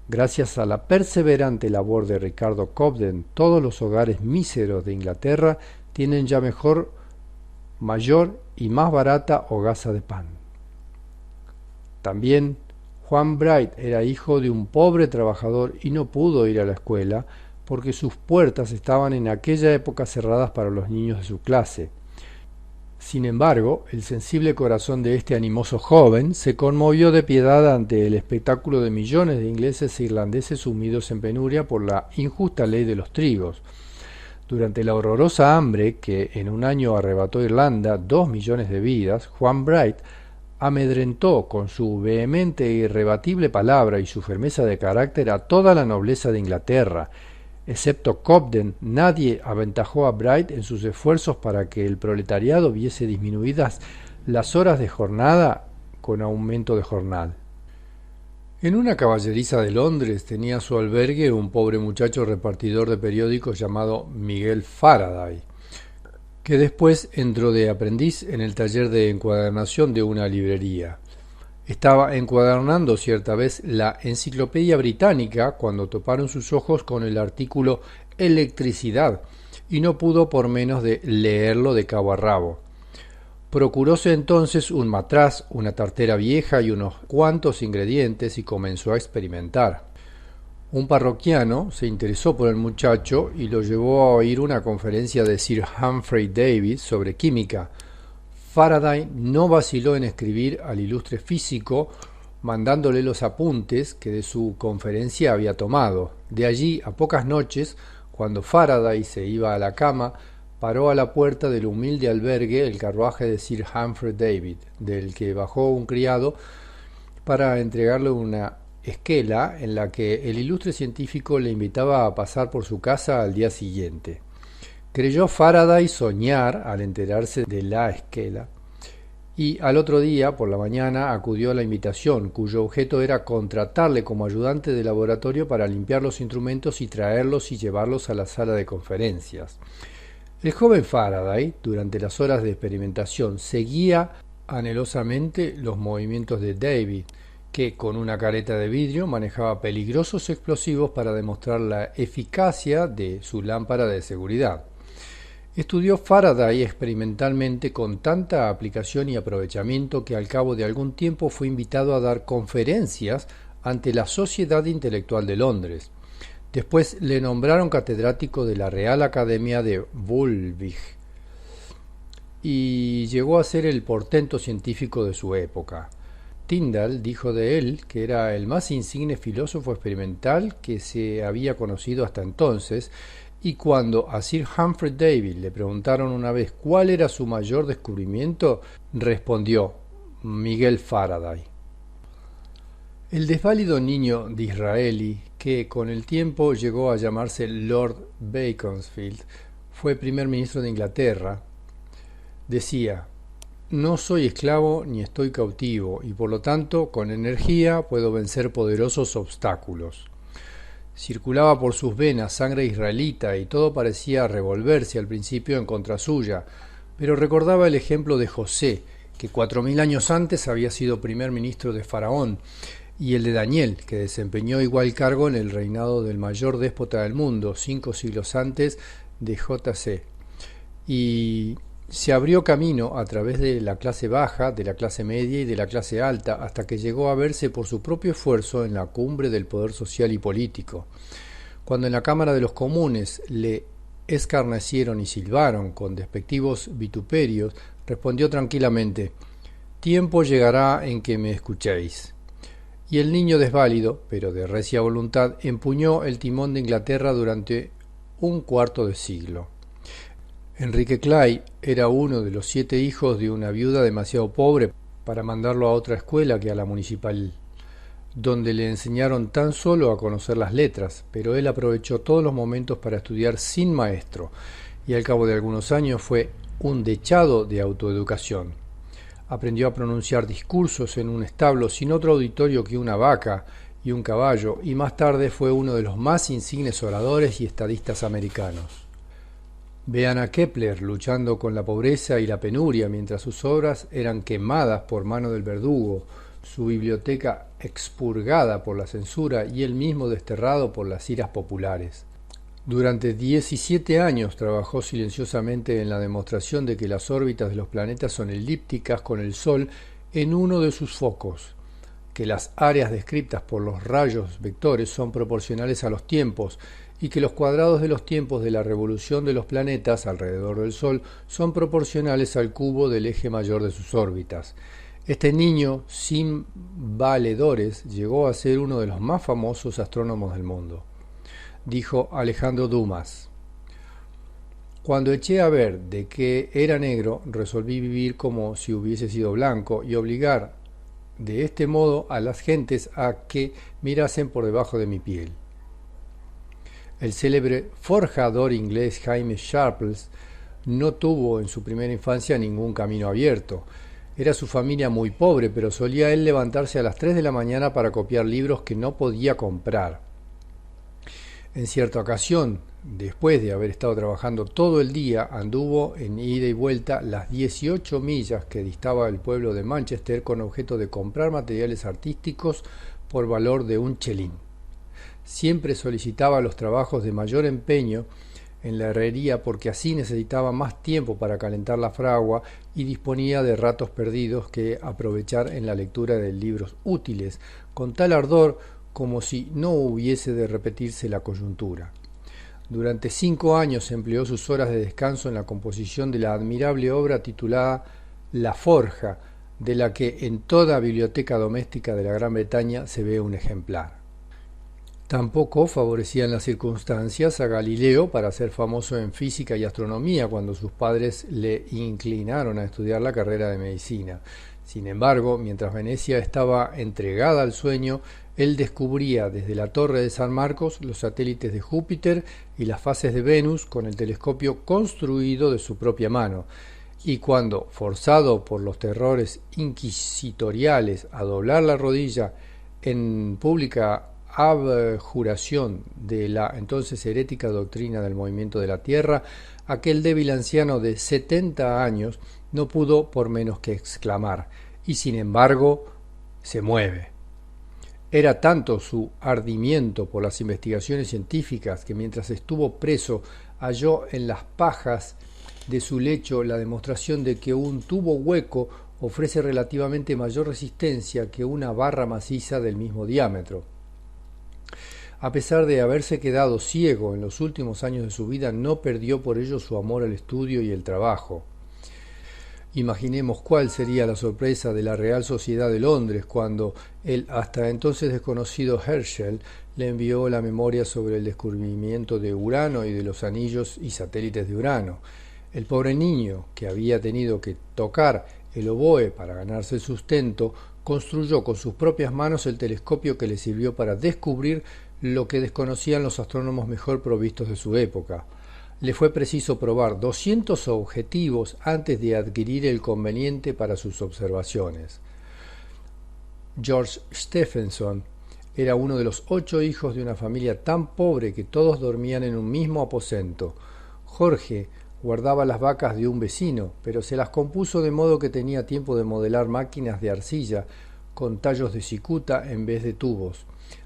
gracias a la perseverante labor de Ricardo Cobden, todos los hogares míseros de Inglaterra tienen ya mayor y más barata hogaza de pan. También Juan Bright era hijo de un pobre trabajador y no pudo ir a la escuela porque sus puertas estaban en aquella época cerradas para los niños de su clase. Sin embargo, el sensible corazón de este animoso joven se conmovió de piedad ante el espectáculo de millones de ingleses e irlandeses sumidos en penuria por la injusta ley de los trigos. Durante la horrorosa hambre que en un año arrebató a Irlanda 2 millones de vidas, Juan Bright amedrentó con su vehemente e irrebatible palabra y su firmeza de carácter a toda la nobleza de Inglaterra. Excepto Cobden, nadie aventajó a Bright en sus esfuerzos para que el proletariado viese disminuidas las horas de jornada con aumento de jornal. En una caballeriza de Londres tenía su albergue un pobre muchacho repartidor de periódicos llamado Miguel Faraday, que después entró de aprendiz en el taller de encuadernación de una librería. Estaba encuadernando cierta vez la Enciclopedia Británica cuando toparon sus ojos con el artículo Electricidad y no pudo por menos de leerlo de cabo a rabo. Procuróse entonces un matraz, una tartera vieja y unos cuantos ingredientes y comenzó a experimentar. Un parroquiano se interesó por el muchacho y lo llevó a oír una conferencia de Sir Humphrey Davy sobre química. Faraday no vaciló en escribir al ilustre físico, mandándole los apuntes que de su conferencia había tomado. De allí a pocas noches, cuando Faraday se iba a la cama, paró a la puerta del humilde albergue el carruaje de Sir Humphrey Davy, del que bajó un criado para entregarle una esquela en la que el ilustre científico le invitaba a pasar por su casa al día siguiente. Creyó Faraday soñar al enterarse de la esquela, y al otro día, por la mañana, acudió a la invitación, cuyo objeto era contratarle como ayudante de laboratorio para limpiar los instrumentos y traerlos y llevarlos a la sala de conferencias. El joven Faraday, durante las horas de experimentación, seguía anhelosamente los movimientos de Davy, que con una careta de vidrio manejaba peligrosos explosivos para demostrar la eficacia de su lámpara de seguridad. Estudió Faraday experimentalmente con tanta aplicación y aprovechamiento que al cabo de algún tiempo fue invitado a dar conferencias ante la Sociedad Intelectual de Londres. Después le nombraron catedrático de la Real Academia de Woolwich y llegó a ser el portento científico de su época. Tyndall dijo de él que era el más insigne filósofo experimental que se había conocido hasta entonces, y cuando a Sir Humphrey Davy le preguntaron una vez cuál era su mayor descubrimiento, respondió: Miguel Faraday. El desválido niño Disraeli, que con el tiempo llegó a llamarse Lord Beaconsfield, fue primer ministro de Inglaterra, decía: no soy esclavo ni estoy cautivo, y por lo tanto con energía puedo vencer poderosos obstáculos. Circulaba por sus venas sangre israelita y todo parecía revolverse al principio en contra suya, pero recordaba el ejemplo de José, que 4000 años antes había sido primer ministro de Faraón, y el de Daniel, que desempeñó igual cargo en el reinado del mayor déspota del mundo, 5 siglos antes de J.C. Y se abrió camino a través de la clase baja, de la clase media y de la clase alta, hasta que llegó a verse por su propio esfuerzo en la cumbre del poder social y político. Cuando en la Cámara de los Comunes le escarnecieron y silbaron con despectivos vituperios, respondió tranquilamente: «Tiempo llegará en que me escuchéis». Y el niño desválido, pero de recia voluntad, empuñó el timón de Inglaterra durante un cuarto de siglo. Enrique Clay era uno de los 7 hijos de una viuda demasiado pobre para mandarlo a otra escuela que a la municipal, donde le enseñaron tan solo a conocer las letras, pero él aprovechó todos los momentos para estudiar sin maestro, y al cabo de algunos años fue un dechado de autoeducación. Aprendió a pronunciar discursos en un establo sin otro auditorio que una vaca y un caballo, y más tarde fue uno de los más insignes oradores y estadistas americanos. Vean a Kepler luchando con la pobreza y la penuria mientras sus obras eran quemadas por mano del verdugo, su biblioteca expurgada por la censura y él mismo desterrado por las iras populares. Durante 17 años trabajó silenciosamente en la demostración de que las órbitas de los planetas son elípticas con el Sol en uno de sus focos, que las áreas descritas por los rayos vectores son proporcionales a los tiempos y que los cuadrados de los tiempos de la revolución de los planetas alrededor del Sol son proporcionales al cubo del eje mayor de sus órbitas. Este niño sin valedores llegó a ser uno de los más famosos astrónomos del mundo. Dijo Alejandro Dumas: «Cuando eché a ver de que era negro, resolví vivir como si hubiese sido blanco y obligar de este modo a las gentes a que mirasen por debajo de mi piel». El célebre forjador inglés James Sharples no tuvo en su primera infancia ningún camino abierto. Era su familia muy pobre, pero solía él levantarse a las 3 de la mañana para copiar libros que no podía comprar. En cierta ocasión, después de haber estado trabajando todo el día, anduvo en ida y vuelta las 18 millas que distaba el pueblo de Manchester con objeto de comprar materiales artísticos por valor de un chelín. Siempre solicitaba los trabajos de mayor empeño en la herrería porque así necesitaba más tiempo para calentar la fragua y disponía de ratos perdidos que aprovechar en la lectura de libros útiles, con tal ardor como si no hubiese de repetirse la coyuntura. Durante 5 años empleó sus horas de descanso en la composición de la admirable obra titulada La Forja, de la que en toda biblioteca doméstica de la Gran Bretaña se ve un ejemplar. Tampoco favorecían las circunstancias a Galileo para ser famoso en física y astronomía cuando sus padres le inclinaron a estudiar la carrera de medicina. Sin embargo, mientras Venecia estaba entregada al sueño, él descubría desde la torre de San Marcos los satélites de Júpiter y las fases de Venus con el telescopio construido de su propia mano. Y cuando, forzado por los terrores inquisitoriales a doblar la rodilla en pública abjuración de la entonces herética doctrina del movimiento de la Tierra, aquel débil anciano de 70 años no pudo por menos que exclamar: «Y sin embargo, se mueve». Era tanto su ardimiento por las investigaciones científicas que mientras estuvo preso halló en las pajas de su lecho la demostración de que un tubo hueco ofrece relativamente mayor resistencia que una barra maciza del mismo diámetro. A pesar de haberse quedado ciego en los últimos años de su vida, no perdió por ello su amor al estudio y el trabajo. Imaginemos cuál sería la sorpresa de la Real Sociedad de Londres cuando el hasta entonces desconocido Herschel le envió la memoria sobre el descubrimiento de Urano y de los anillos y satélites de Urano. El pobre niño, que había tenido que tocar el oboe para ganarse el sustento, construyó con sus propias manos el telescopio que le sirvió para descubrir lo que desconocían los astrónomos mejor provistos de su época. Le fue preciso probar 200 objetivos antes de adquirir el conveniente para sus observaciones. George Stephenson era uno de los 8 hijos de una familia tan pobre que todos dormían en un mismo aposento. Jorge guardaba las vacas de un vecino, pero se las compuso de modo que tenía tiempo de modelar máquinas de arcilla, con tallos de cicuta en vez de tubos.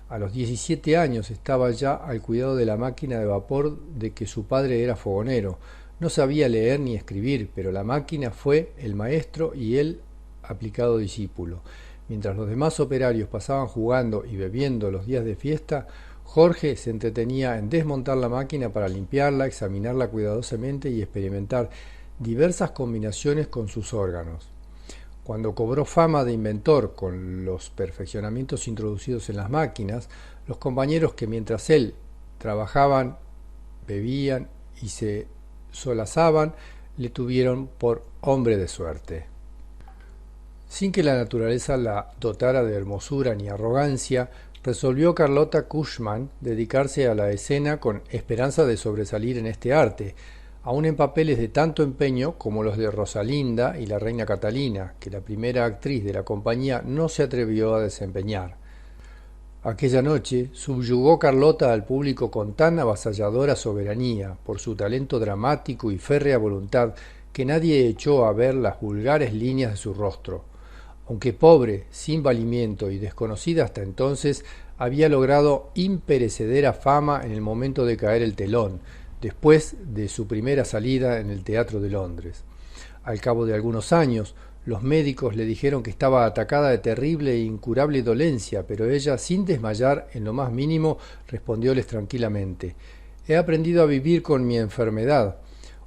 A los 17 años estaba ya al cuidado de la máquina de vapor de que su padre era fogonero. No sabía leer ni escribir, pero la máquina fue el maestro y él aplicado discípulo. Mientras los demás operarios pasaban jugando y bebiendo los días de fiesta, Jorge se entretenía en desmontar la máquina para limpiarla, examinarla cuidadosamente y experimentar diversas combinaciones con sus órganos. Cuando cobró fama de inventor con los perfeccionamientos introducidos en las máquinas, los compañeros que mientras él trabajaban, bebían y se solazaban, le tuvieron por hombre de suerte. Sin que la naturaleza la dotara de hermosura ni arrogancia, resolvió Carlota Cushman dedicarse a la escena con esperanza de sobresalir en este arte, aun en papeles de tanto empeño como los de Rosalinda y la reina Catalina, que la primera actriz de la compañía no se atrevió a desempeñar. Aquella noche subyugó Carlota al público con tan avasalladora soberanía, por su talento dramático y férrea voluntad, que nadie echó a ver las vulgares líneas de su rostro. Aunque pobre, sin valimiento y desconocida hasta entonces, había logrado imperecedera fama en el momento de caer el telón, después de su primera salida en el Teatro de Londres. Al cabo de algunos años, los médicos le dijeron que estaba atacada de terrible e incurable dolencia, pero ella, sin desmayar en lo más mínimo, respondióles tranquilamente: «He aprendido a vivir con mi enfermedad».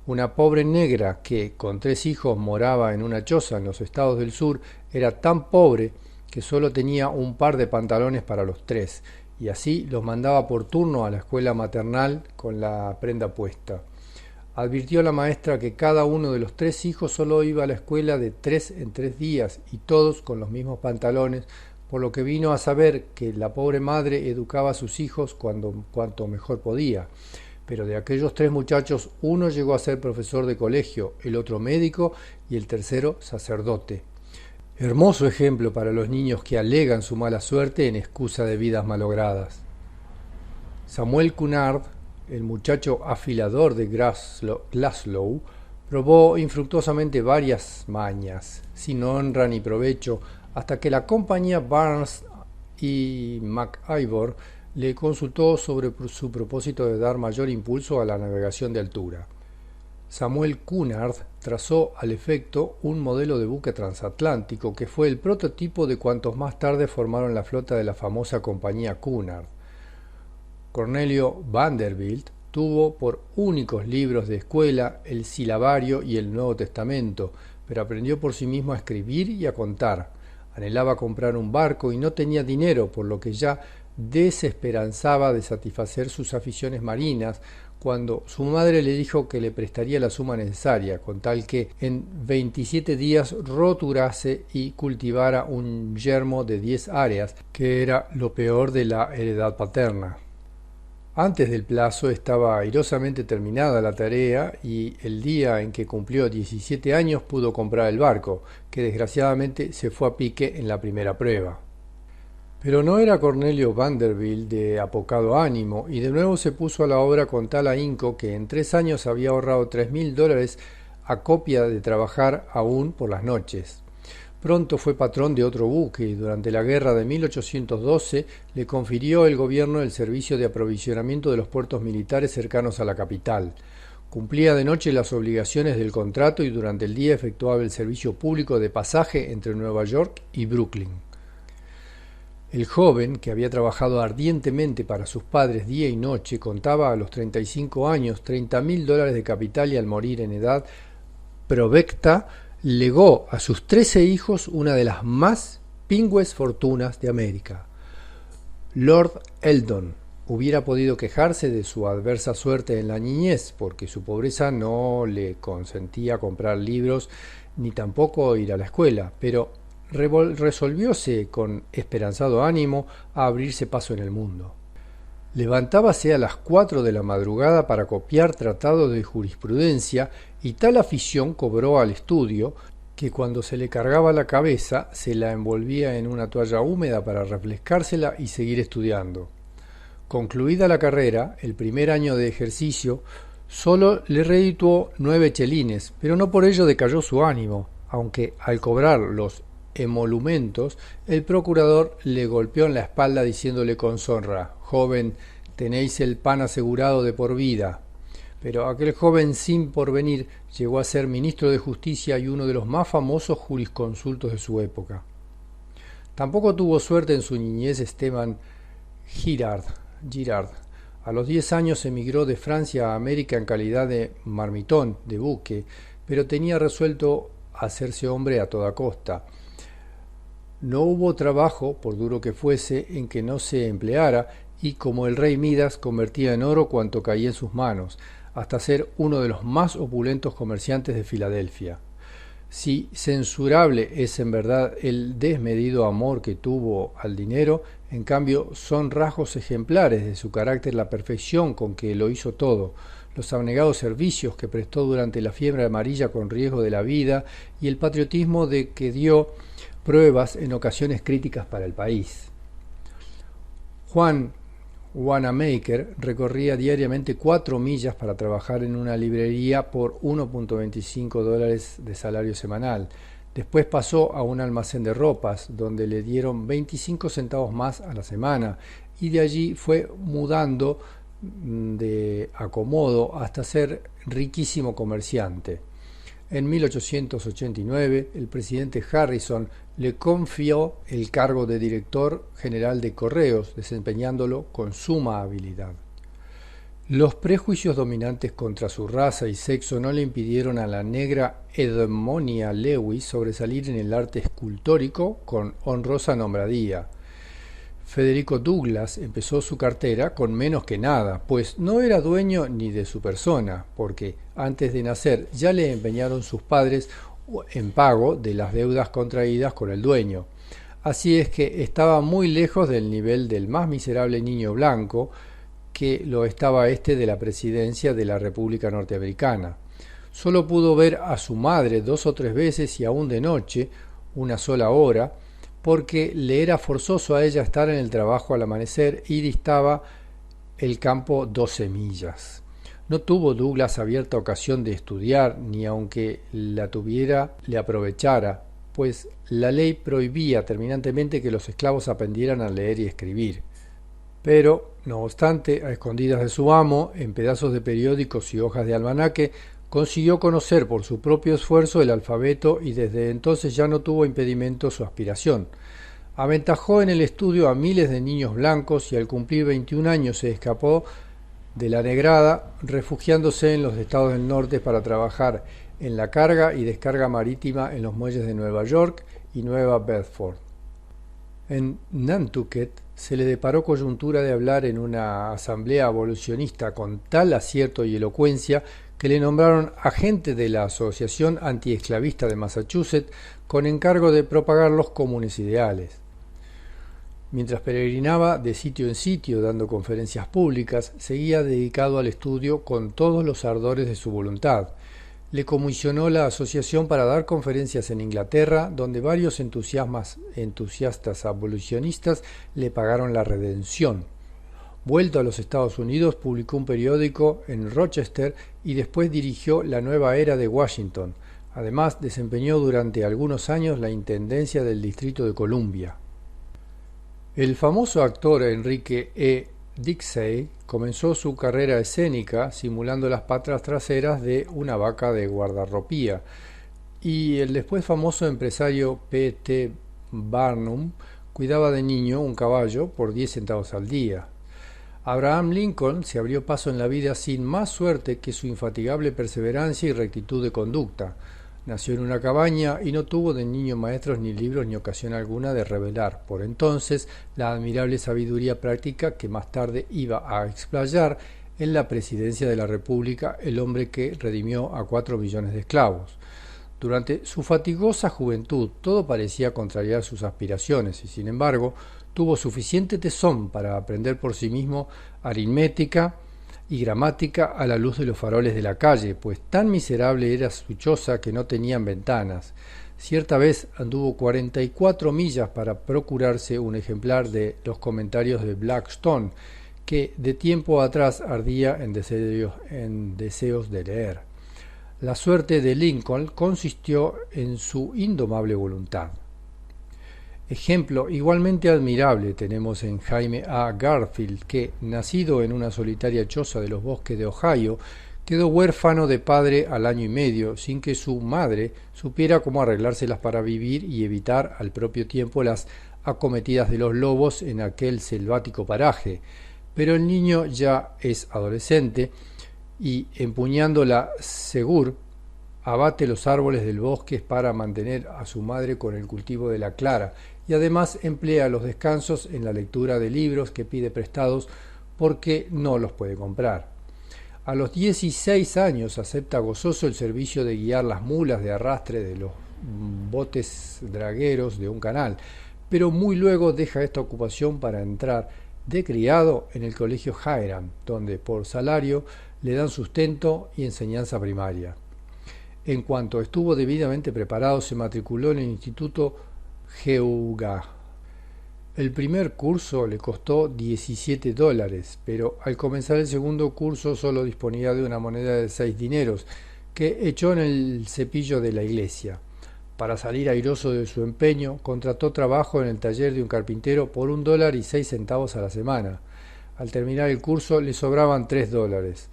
Una pobre negra que, con 3 hijos, moraba en una choza en los estados del sur, era tan pobre que solo tenía un par de pantalones para los 3, y así los mandaba por turno a la escuela maternal con la prenda puesta. Advirtió la maestra que cada uno de los 3 hijos solo iba a la escuela de 3 en 3 días y todos con los mismos pantalones, por lo que vino a saber que la pobre madre educaba a sus hijos cuanto mejor podía. Pero de aquellos 3 muchachos, uno llegó a ser profesor de colegio, el otro médico y el tercero sacerdote. Hermoso ejemplo para los niños que alegan su mala suerte en excusa de vidas malogradas. Samuel Cunard, el muchacho afilador de Glasgow, probó infructuosamente varias mañas, sin honra ni provecho, hasta que la compañía Barnes y MacIvor le consultó sobre su propósito de dar mayor impulso a la navegación de altura. Samuel Cunard trazó al efecto un modelo de buque transatlántico que fue el prototipo de cuantos más tarde formaron la flota de la famosa compañía Cunard. Cornelio Vanderbilt tuvo por únicos libros de escuela el silabario y el Nuevo Testamento, pero aprendió por sí mismo a escribir y a contar. Anhelaba comprar un barco y no tenía dinero, por lo que ya desesperanzaba de satisfacer sus aficiones marinas, cuando su madre le dijo que le prestaría la suma necesaria, con tal que en 27 días roturase y cultivara un yermo de 10 áreas, que era lo peor de la heredad paterna. Antes del plazo estaba airosamente terminada la tarea y el día en que cumplió 17 años pudo comprar el barco, que desgraciadamente se fue a pique en la primera prueba. Pero no era Cornelio Vanderbilt de apocado ánimo, y de nuevo se puso a la obra con tal ahínco que en 3 años había ahorrado $3,000 a copia de trabajar aún por las noches. Pronto fue patrón de otro buque y durante la guerra de 1812 le confirió el gobierno el servicio de aprovisionamiento de los puertos militares cercanos a la capital. Cumplía de noche las obligaciones del contrato y durante el día efectuaba el servicio público de pasaje entre Nueva York y Brooklyn. El joven, que había trabajado ardientemente para sus padres día y noche, contaba a los 35 años $30,000 de capital y al morir en edad provecta legó a sus 13 hijos una de las más pingües fortunas de América. Lord Eldon hubiera podido quejarse de su adversa suerte en la niñez, porque su pobreza no le consentía comprar libros ni tampoco ir a la escuela, pero resolvióse con esperanzado ánimo a abrirse paso en el mundo. Levantábase a las 4 de la madrugada para copiar tratados de jurisprudencia y tal afición cobró al estudio que cuando se le cargaba la cabeza se la envolvía en una toalla húmeda para refrescársela y seguir estudiando. Concluida la carrera, el primer año de ejercicio solo le redituó 9 chelines, pero no por ello decayó su ánimo, aunque al cobrar los emolumentos, el procurador le golpeó en la espalda diciéndole con sonra: «Joven, tenéis el pan asegurado de por vida». Pero aquel joven sin porvenir llegó a ser ministro de Justicia y uno de los más famosos jurisconsultos de su época. Tampoco tuvo suerte en su niñez Esteban Girard. A los 10 años emigró de Francia a América en calidad de marmitón, de buque, pero tenía resuelto hacerse hombre a toda costa. No hubo trabajo, por duro que fuese, en que no se empleara, y como el rey Midas convertía en oro cuanto caía en sus manos, hasta ser uno de los más opulentos comerciantes de Filadelfia. Si censurable es en verdad el desmedido amor que tuvo al dinero, en cambio son rasgos ejemplares de su carácter la perfección con que lo hizo todo, los abnegados servicios que prestó durante la fiebre amarilla con riesgo de la vida y el patriotismo de que dio pruebas en ocasiones críticas para el país. Juan Wanamaker recorría diariamente 4 millas para trabajar en una librería por $1.25 de salario semanal. Después pasó a un almacén de ropas, donde le dieron 25 centavos más a la semana, y de allí fue mudando de acomodo hasta ser riquísimo comerciante. En 1889, el presidente Harrison le confió el cargo de director general de Correos, desempeñándolo con suma habilidad. Los prejuicios dominantes contra su raza y sexo no le impidieron a la negra Edmonia Lewis sobresalir en el arte escultórico con honrosa nombradía. Federico Douglass empezó su carrera con menos que nada, pues no era dueño ni de su persona, porque antes de nacer ya le empeñaron sus padres en pago de las deudas contraídas con el dueño. Así es que estaba muy lejos del nivel del más miserable niño blanco que lo estaba de la presidencia de la República Norteamericana. Solo pudo ver a su madre 2 o 3 veces y aún de noche, una sola hora, porque le era forzoso a ella estar en el trabajo al amanecer y distaba el campo 12 millas. No tuvo Douglass abierta ocasión de estudiar, ni aunque la tuviera le aprovechara, pues la ley prohibía terminantemente que los esclavos aprendieran a leer y escribir. Pero, no obstante, a escondidas de su amo, en pedazos de periódicos y hojas de almanaque, consiguió conocer por su propio esfuerzo el alfabeto y desde entonces ya no tuvo impedimento su aspiración. Aventajó en el estudio a miles de niños blancos y al cumplir 21 años se escapó de la negrada, refugiándose en los estados del norte para trabajar en la carga y descarga marítima en los muelles de Nueva York y Nueva Bedford. En Nantucket se le deparó coyuntura de hablar en una asamblea abolicionista con tal acierto y elocuencia que le nombraron agente de la Asociación Antiesclavista de Massachusetts con encargo de propagar los comunes ideales. Mientras peregrinaba de sitio en sitio dando conferencias públicas, seguía dedicado al estudio con todos los ardores de su voluntad. Le comisionó la asociación para dar conferencias en Inglaterra, donde varios entusiastas abolicionistas le pagaron la redención. Vuelto a los Estados Unidos, publicó un periódico en Rochester y después dirigió La Nueva Era de Washington. Además, desempeñó durante algunos años la intendencia del Distrito de Columbia. El famoso actor Enrique E. Dixey comenzó su carrera escénica simulando las patas traseras de una vaca de guardarropía, y el después famoso empresario P. T. Barnum cuidaba de niño un caballo por 10 centavos al día. Abraham Lincoln se abrió paso en la vida sin más suerte que su infatigable perseverancia y rectitud de conducta. Nació en una cabaña y no tuvo de niño maestros ni libros ni ocasión alguna de revelar por entonces la admirable sabiduría práctica que más tarde iba a explayar en la presidencia de la República el hombre que redimió a 4 millones de esclavos. Durante su fatigosa juventud todo parecía contrariar sus aspiraciones y sin embargo tuvo suficiente tesón para aprender por sí mismo aritmética y gramática a la luz de los faroles de la calle, pues tan miserable era su choza que no tenían ventanas. Cierta vez anduvo 44 millas para procurarse un ejemplar de los comentarios de Blackstone, que de tiempo atrás ardía en deseos de leer. La suerte de Lincoln consistió en su indomable voluntad. Ejemplo igualmente admirable tenemos en Jaime A. Garfield, que, nacido en una solitaria choza de los bosques de Ohio, quedó huérfano de padre al año y medio, sin que su madre supiera cómo arreglárselas para vivir y evitar al propio tiempo las acometidas de los lobos en aquel selvático paraje. Pero el niño ya es adolescente y, empuñando la segur, abate los árboles del bosque para mantener a su madre con el cultivo de la clara, y además emplea los descansos en la lectura de libros que pide prestados porque no los puede comprar. A los 16 años acepta gozoso el servicio de guiar las mulas de arrastre de los botes dragueros de un canal, pero muy luego deja esta ocupación para entrar de criado en el colegio Hiram, donde por salario le dan sustento y enseñanza primaria. En cuanto estuvo debidamente preparado, se matriculó en el Instituto Geauga. El primer curso le costó $17, pero al comenzar el segundo curso solo disponía de una moneda de 6 dineros, que echó en el cepillo de la iglesia. Para salir airoso de su empeño, contrató trabajo en el taller de un carpintero por $1.06 a la semana. Al terminar el curso le sobraban $3.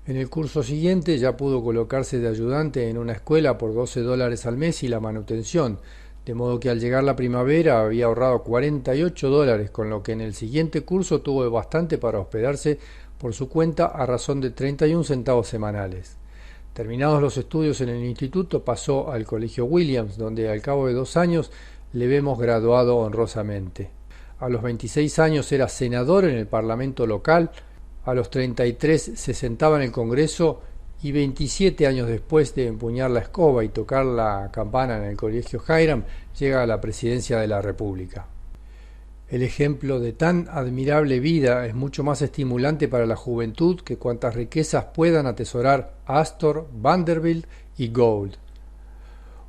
En el curso siguiente ya pudo colocarse de ayudante en una escuela por $12 al mes y la manutención, de modo que al llegar la primavera había ahorrado $48, con lo que en el siguiente curso tuvo bastante para hospedarse por su cuenta a razón de 31 centavos semanales. Terminados los estudios en el instituto, pasó al colegio Williams, donde al cabo de 2 años le vemos graduado honrosamente. A los 26 años era senador en el parlamento local, a los 33 se sentaba en el Congreso y 27 años después de empuñar la escoba y tocar la campana en el colegio Hiram, llega a la presidencia de la República. El ejemplo de tan admirable vida es mucho más estimulante para la juventud que cuantas riquezas puedan atesorar Astor, Vanderbilt y Gould.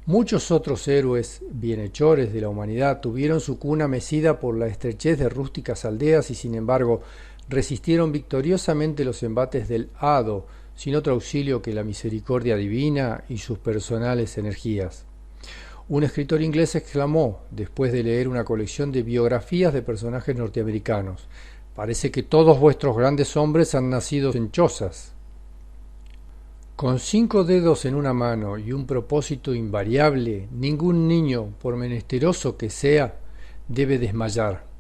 Muchos otros héroes bienhechores de la humanidad tuvieron su cuna mecida por la estrechez de rústicas aldeas y, sin embargo, resistieron victoriosamente los embates del hado, sin otro auxilio que la misericordia divina y sus personales energías. Un escritor inglés exclamó, después de leer una colección de biografías de personajes norteamericanos: «Parece que todos vuestros grandes hombres han nacido en chozas». Con 5 dedos en una mano y un propósito invariable, ningún niño, por menesteroso que sea, debe desmayar.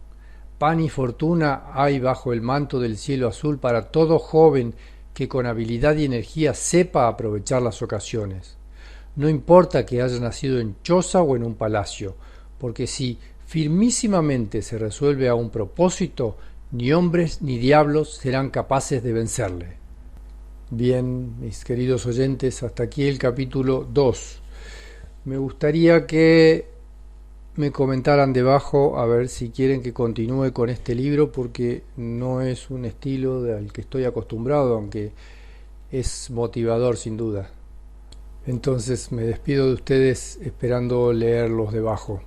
Pan y fortuna hay bajo el manto del cielo azul para todo joven que con habilidad y energía sepa aprovechar las ocasiones. No importa que haya nacido en choza o en un palacio, porque si firmísimamente se resuelve a un propósito, ni hombres ni diablos serán capaces de vencerle. Bien, mis queridos oyentes, hasta aquí el capítulo 2. Me gustaría que me comentaran debajo a ver si quieren que continúe con este libro, porque no es un estilo al que estoy acostumbrado, aunque es motivador sin duda. Entonces me despido de ustedes esperando leerlos debajo.